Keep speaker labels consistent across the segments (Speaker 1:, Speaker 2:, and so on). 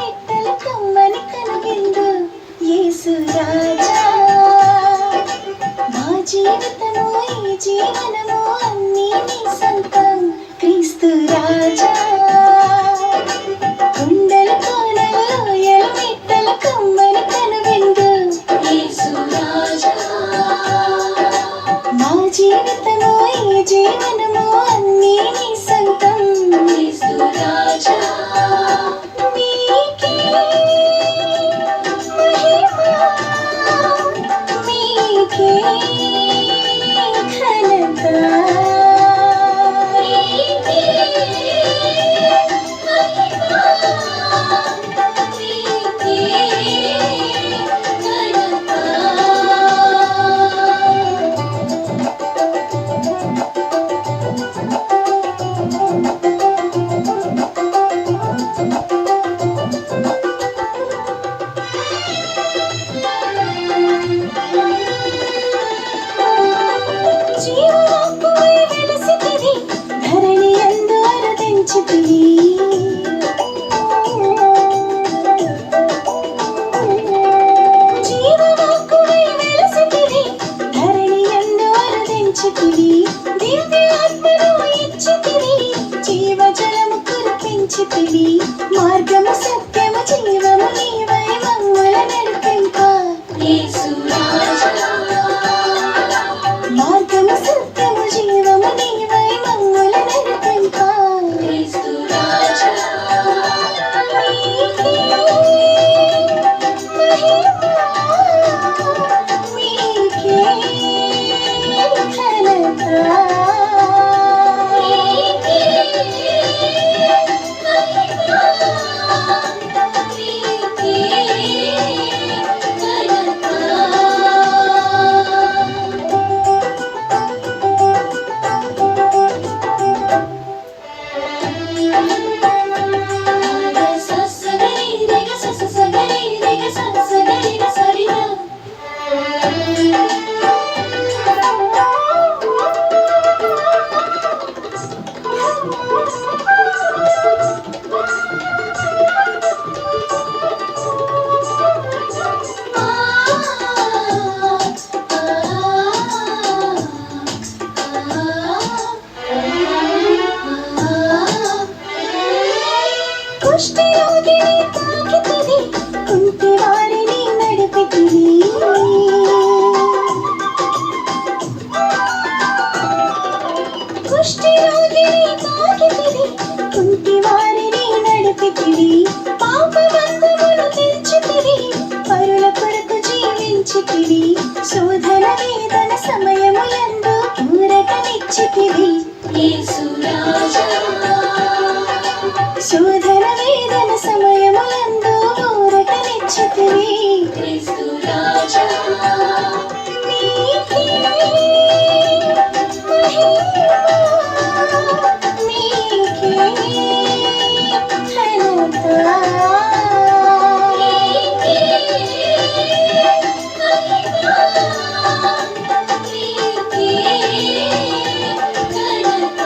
Speaker 1: విట్టల కమ్మని కనువిందు యేసు రాజా. మా జీవితము ఈ జీవనము అన్నీ నీ సొంతం క్రీస్తు రాజా. కొండల కోనల లోయల విట్టల కమ్మని కనువిందు యేసు రాజా. మా జీవితము ఈ జీవనము అన్నీ నీ సొంతం క్రీస్తు రాజా. మీకే మహిమ, మీకే ఘనత, మీకే మహిమ, మీకే ఘనత. జీవవాక్కువై వెలసితివి, ధరణి యందు అరుదించితివి. జీవవాక్కువై వెలసితివి, ధరణి యందు అరుదించితివి. దివ్య ఆత్మను ఇచ్చితివి, జీవజలము కురిపించితివి. మార్గము సత్యము జీవము నీవై మమ్ముల నడిపింప యేసు రాజా. మార్గము సత్యము జీవము నీవై మమ్ముల నడిపింప క్రీస్తు రాజా. మీకే మహిమ, మీకే ఘనత, మీకే మహిమ, మీకే ఘనత. కుష్ఠరోగిని తాకితివి, కుంటివారిని నడిపితివి. కుష్ఠరోగిని తాకితివి, కుంటివారిని నడిపితివి. పాపబంధమును తెంచితివి, పరుల కొరకు జీవించితివి. శోధన వేదన సమయములందు ఊరటనిచ్చితివి యేసు రాజా. శోధన వేదన సమయములందు ఊరటనిచ్చితివి క్రీస్తు రాజా. మీకే మహిమ, మీకే ఘనత, మీకే మహిమ, మీకే ఘనత.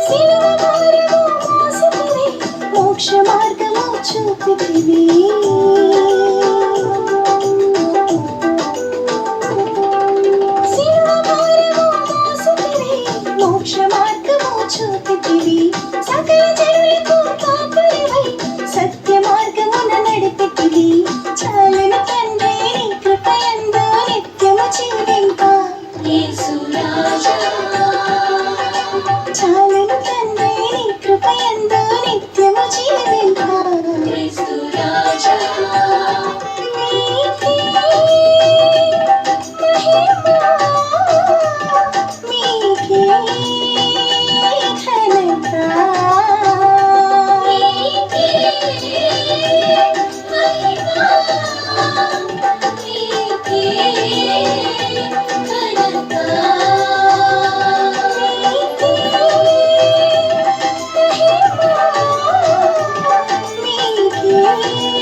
Speaker 1: సిలువ భారము మోసితివి, మోక్ష మార్గము చూపితివి. సిలువ భారము మోసితివి, మోక్ష మార్గము చూపితివి. సకల జనులకు కాపరివై సత్య మార్గమున నడిపితివి. చాలును తండ్రి నీ కృపయందు నిత్యము జీవింప యేసు రాజా. చాలును తండ్రి నీ కృపయందు నిత్యము జీవింప క్రీస్తు రాజా. మీకే మహిమ, మీకే ఘనత, మీకే మహిమ, మీకే ఘనత. నీ